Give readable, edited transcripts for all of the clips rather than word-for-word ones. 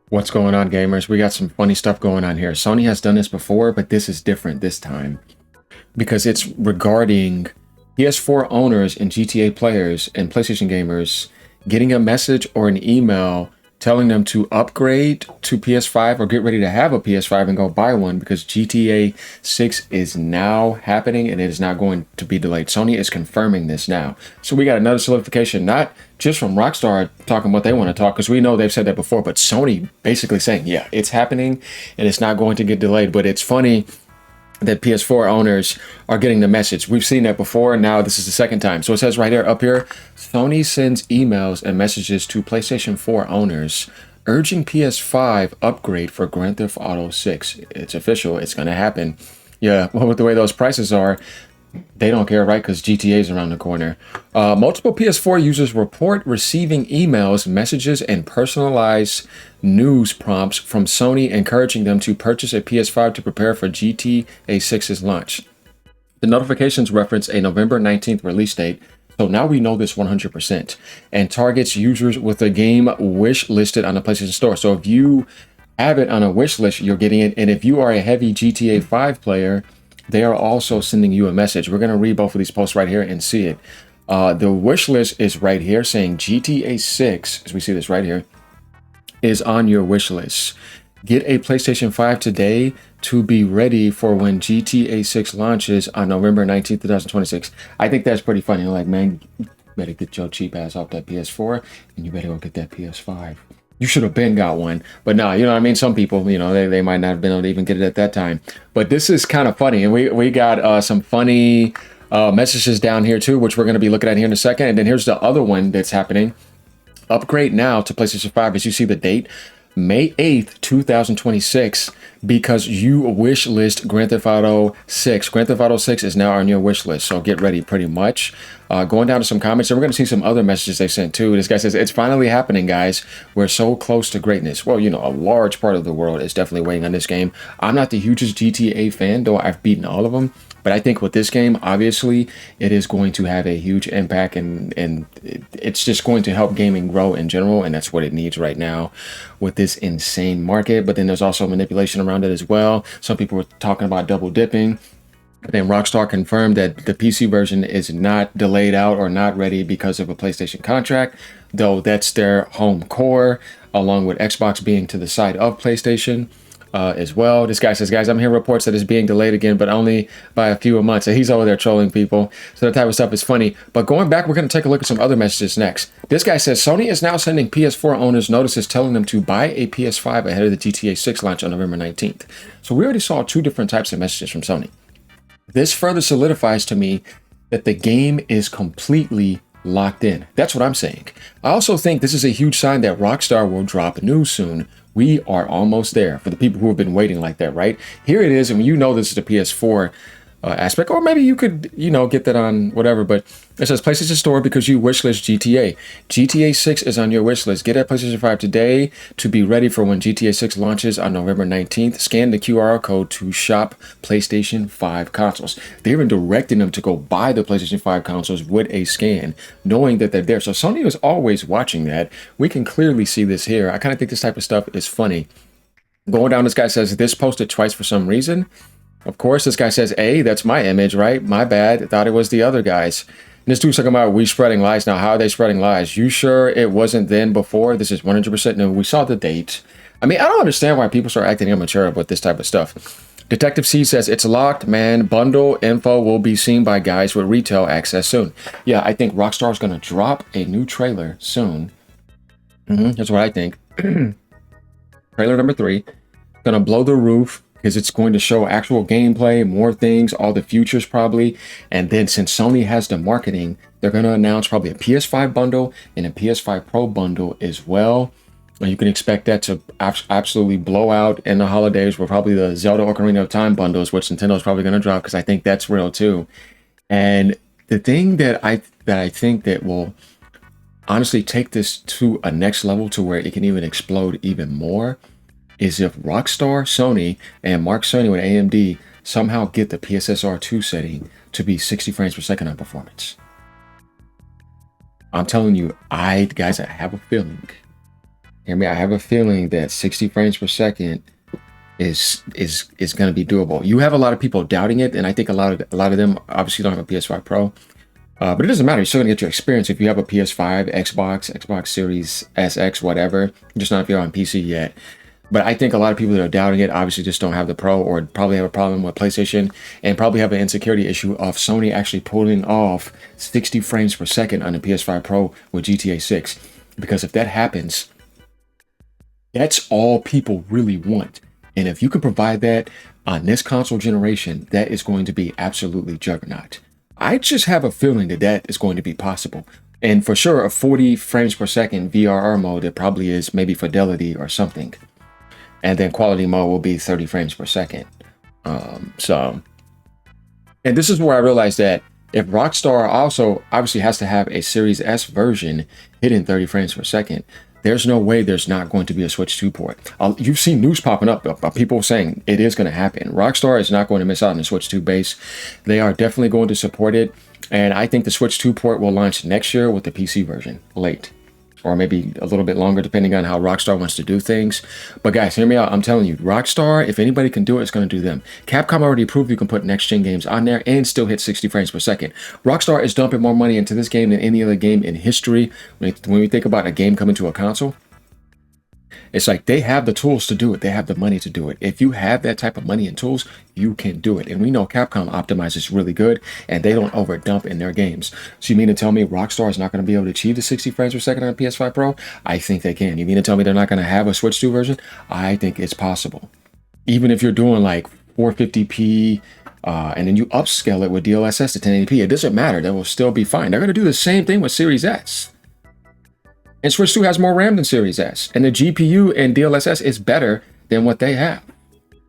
What's going on, gamers? We got some funny stuff going on here. Sony has done this before, but this is different this time because it's regarding PS4 owners and GTA players and PlayStation gamers getting a message or an email telling them to upgrade to PS5 or get ready to have a PS5 and go buy one because GTA 6 is now happening and it is not going to be delayed. Sony is confirming this now. So we got another solidification, not just from Rockstar talking what they want to talk, because we know they've said that before, but Sony basically saying, yeah, it's happening and it's not going to get delayed. But it's funny that PS4 owners are getting the message. We've seen that before. Now this is the second time. So it says right here, up here, Sony sends emails and messages to PlayStation 4 owners urging PS5 upgrade for Grand Theft Auto 6. It's official. It's going to happen. Yeah, well, with the way those prices are, they don't care, right? Because GTA is around the corner. Multiple PS4 users report receiving emails, messages, and personalized news prompts from Sony encouraging them to purchase a PS5 to prepare for GTA 6's launch. The notifications reference a November 19th release date, so now we know this 100%, and targets users with a game wish listed on the PlayStation Store. So if you have it on a wish list, you're getting it, and if you are a heavy GTA 5 player, they are also sending you a message. We're going to read both of these posts right here and see it. The wish list is right here saying GTA 6, as we see this right here, is on your wish list. Get a PlayStation 5 today to be ready for when GTA 6 launches on November 19th, 2026. I think that's pretty funny. Like, man, you better get your cheap ass off that PS4 and you better go get that PS5. You should have been got one. But no, you know what I mean? Some people, you know, they might not have been able to even get it at that time. But this is kind of funny. And we got some funny messages down here too, which we're going to be looking at here in a second. And then here's the other one that's happening. Upgrade now to PlayStation 5 as you see the date. May 8th, 2026, because you wish list Grand Theft Auto 6. Grand Theft Auto 6 is now on your wish list, so get ready pretty much. Going down to some comments, and we're going to see some other messages they sent too. This guy says, it's finally happening, guys. We're so close to greatness. Well, you know, a large part of the world is definitely waiting on this game. I'm not the hugest GTA fan, though I've beaten all of them. But I think with this game, obviously, it is going to have a huge impact and it's just going to help gaming grow in general. And that's what it needs right now with this insane market. But then there's also manipulation around it as well. Some people were talking about double dipping. But then Rockstar confirmed that the PC version is not delayed out or not ready because of a PlayStation contract, though that's their home core, along with Xbox being to the side of PlayStation. As well. This guy says, guys, I'm hearing reports that it's being delayed again, but only by a few months. So he's over there trolling people. So that type of stuff is funny. But going back, we're going to take a look at some other messages next. This guy says, Sony is now sending PS4 owners notices telling them to buy a PS5 ahead of the GTA 6 launch on November 19th. So we already saw two different types of messages from Sony. This further solidifies to me that the game is completely locked in. That's what I'm saying. I also think this is a huge sign that Rockstar will drop news soon. We are almost there for the people who have been waiting like that, right? Here it is, and you know this is the PS4 aspect, or maybe you could, you know, get that on whatever, but it says PlayStation Store because you wishlist GTA. GTA 6 is on your wish list. Get that PlayStation 5 today to be ready for when GTA 6 launches on November 19th. Scan the QR code to shop PlayStation 5 consoles. They're even directing them to go buy the PlayStation 5 consoles with a scan, knowing that they're there. So Sony is always watching that. We can clearly see this here. I kind of think this type of stuff is funny. Going down, this guy says, this posted twice for some reason. Of course, this guy says, hey, that's my image, right? My bad. Thought it was the other guy's. And this dude's talking about we spreading lies. Now, how are they spreading lies? You sure it wasn't then before? This is 100% new. We saw the date. I mean, I don't understand why people start acting immature about this type of stuff. Detective C says, it's locked, man. Bundle info will be seen by guys with retail access soon. Yeah, I think Rockstar is going to drop a new trailer soon. That's what I think. Trailer number 3. Going to blow the roof, because it's going to show actual gameplay, more things, all the futures probably. And then since Sony has the marketing, they're going to announce probably a PS5 bundle and a PS5 Pro bundle as well. And you can expect that to absolutely blow out in the holidays with probably the Zelda Ocarina of Time bundles, which Nintendo's probably going to drop, because I think that's real too. And the thing that I think that will honestly take this to a next level to where it can even explode even more is if Rockstar, Sony, and Mark Cerny with AMD somehow get the PSSR2 setting to be 60 frames per second on performance. I'm telling you, guys, I have a feeling Hear me. I have a feeling that 60 frames per second is going to be doable. You have a lot of people doubting it, and I think a lot of them obviously don't have a PS5 Pro. But it doesn't matter. You're still gonna get your experience if you have a PS5, Xbox Series SX, whatever. Just not if you're on PC yet. But I think a lot of people that are doubting it obviously just don't have the Pro, or probably have a problem with PlayStation, and probably have an insecurity issue of Sony actually pulling off 60 frames per second on the PS5 Pro with GTA 6. Because if that happens, that's all people really want. And if you can provide that on this console generation, that is going to be absolutely juggernaut. I just have a feeling that that is going to be possible. And for sure, a 40 frames per second VRR mode, it probably is maybe fidelity or something. And then quality mode will be 30 frames per second. And this is where I realized that if Rockstar also obviously has to have a Series S version hitting 30 frames per second, there's no way there's not going to be a Switch 2 port. You've seen news popping up of people saying it is going to happen. Rockstar is not going to miss out on the Switch 2 base. They are definitely going to support it. And I think the Switch 2 port will launch next year with the PC version, late. Or maybe a little bit longer, depending on how Rockstar wants to do things. But guys, hear me out. I'm telling you, Rockstar, if anybody can do it, it's going to do them. Capcom already proved you can put next-gen games on there and still hit 60 frames per second. Rockstar is dumping more money into this game than any other game in history. When we think about a game coming to a console, it's like they have the tools to do it. They have the money to do it. If you have that type of money and tools, you can do it. And we know Capcom optimizes really good, and they don't overdump in their games. So you mean to tell me Rockstar is not going to be able to achieve the 60 frames per second on PS5 Pro? I think they can. You mean to tell me they're not going to have a Switch 2 version? I think it's possible. Even if you're doing like 450p, and then you upscale it with DLSS to 1080p, it doesn't matter. That will still be fine. They're going to do the same thing with Series S. And Switch 2 has more RAM than Series S. And the GPU and DLSS is better than what they have.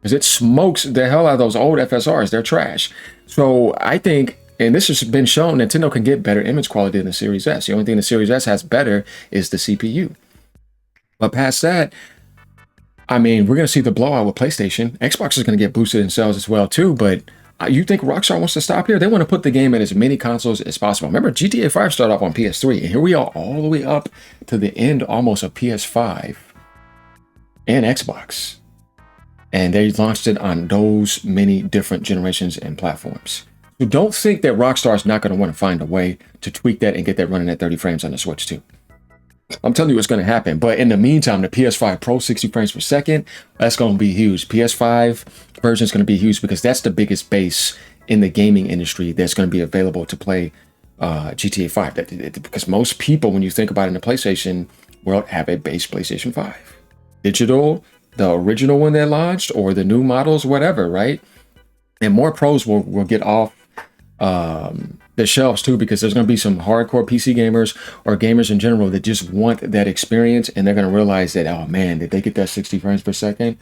Because it smokes the hell out of those old FSRs. They're trash. So I think, and this has been shown, Nintendo can get better image quality than the Series S. The only thing the Series S has better is the CPU. But past that, I mean, we're going to see the blowout with PlayStation. Xbox is going to get boosted in sales as well too, but you think Rockstar wants to stop here? They want to put the game in as many consoles as possible. Remember, GTA 5 started off on PS3, and here we are all the way up to the end almost of PS5 and Xbox. And they launched it on those many different generations and platforms. So don't think that Rockstar is not going to want to find a way to tweak that and get that running at 30 frames on the Switch 2. I'm telling you what's going to happen. But in the meantime, the PS5 Pro 60 frames per second, that's going to be huge. PS5 version is going to be huge because that's the biggest base in the gaming industry that's going to be available to play GTA 5. Because most people, when you think about it in the PlayStation world, have a base PlayStation 5. Digital, the original one that launched, or the new models, whatever, right? And more pros will get off the shelves too, because there's going to be some hardcore PC gamers or gamers in general that just want that experience, and they're going to realize that, oh man, did they get that 60 frames per second?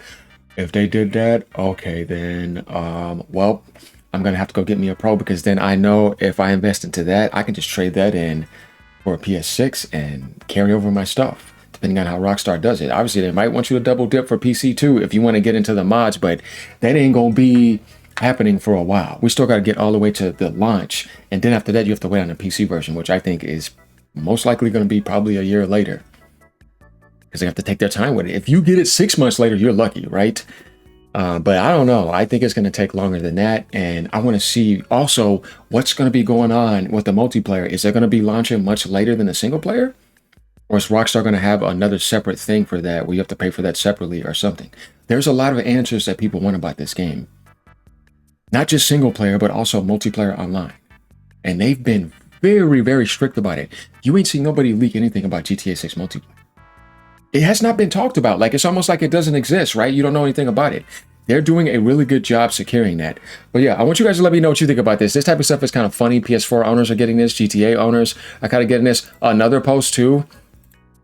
If they did that, okay, then well, I'm going to have to go get me a Pro, because then I know if I invest into that, I can just trade that in for a PS6 and carry over my stuff, depending on how Rockstar does it. Obviously, they might want you to double dip for PC too if you want to get into the mods, but that ain't going to be happening for a while. We still got to get all the way to the launch, and then after that you have to wait on the PC version, which I think is most likely going to be probably a year later, because they have to take their time with it. If you get it 6 months later, you're lucky, right? But I don't know. I think it's going to take longer than that, and I want to see also what's going to be going on with the multiplayer. Is it going to be launching much later than the single player, or is Rockstar going to have another separate thing for that where you have to pay for that separately or something? There's a lot of answers that people want about this game. Not just single player, but also multiplayer online. And they've been very, very strict about it. You ain't seen nobody leak anything about GTA 6 multiplayer. It has not been talked about. Like, it's almost like it doesn't exist, right? You don't know anything about it. They're doing a really good job securing that. But yeah, I want you guys to let me know what you think about this. This type of stuff is kind of funny. PS4 owners are getting this. GTA owners are kind of getting this. Another post too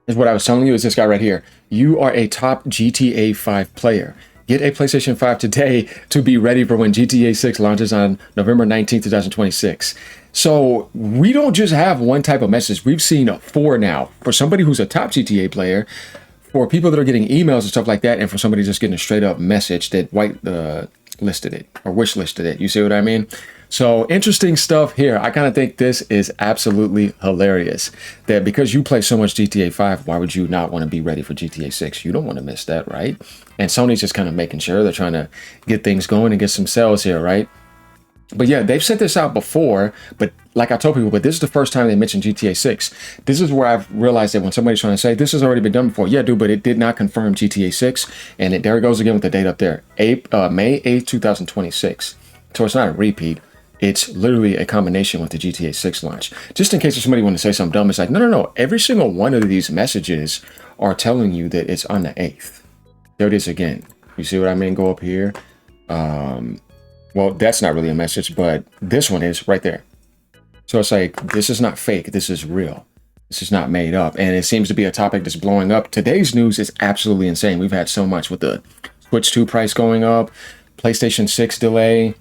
is what I was telling you, is this guy right here. You are a top GTA 5 player. Get a PlayStation 5 today to be ready for when GTA 6 launches on November 19th, 2026. So we don't just have one type of message. We've seen 4 now. For somebody who's a top GTA player, for people that are getting emails and stuff like that, and for somebody just getting a straight up message that white listed it or wish listed it. You see what I mean? So interesting stuff here. I kind of think this is absolutely hilarious that because you play so much GTA 5, why would you not want to be ready for GTA 6? You don't want to miss that, right? And Sony's just kind of making sure they're trying to get things going and get some sales here, right? But yeah, they've sent this out before, but like I told people, but this is the first time they mentioned GTA 6. This is where I've realized that when somebody's trying to say, this has already been done before. Yeah, dude, but it did not confirm GTA 6. And there it goes again with the date up there. May 8th, 2026. So it's not a repeat. It's literally a combination with the GTA 6 launch. Just in case if somebody wanted to say something dumb, it's like, no, no, no. Every single one of these messages are telling you that it's on the 8th. There it is again. You see what I mean? Go up here. Well, that's not really a message, but this one is right there. So it's like, this is not fake. This is real. This is not made up. And it seems to be a topic that's blowing up. Today's news is absolutely insane. We've had so much with the Switch 2 price going up, PlayStation 6 delay,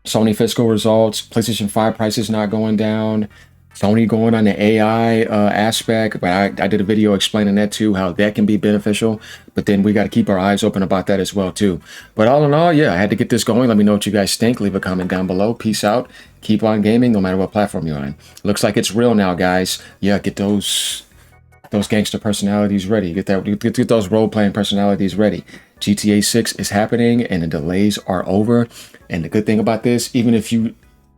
Sony fiscal results, PlayStation 5 prices not going down, Sony going on the AI aspect. But I did a video explaining that too, how that can be beneficial. But then we got to keep our eyes open about that as well too. But all in all, yeah, I had to get this going. Let me know what you guys think. Leave a comment down below. Peace out. Keep on gaming no matter what platform you're on. Looks like it's real now, guys. Yeah, get those gangster personalities ready. Get those role-playing personalities ready. GTA 6 is happening and the delays are over. And the good thing about this, even if you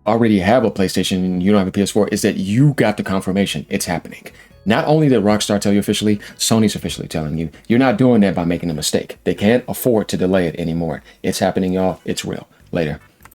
already have a PlayStation and you don't have a PS4, is that you got the confirmation it's happening. Not only did Rockstar tell you officially, Sony's officially telling you. You're not doing that by making a mistake. They can't afford to delay it anymore. It's happening, y'all. It's real. Later.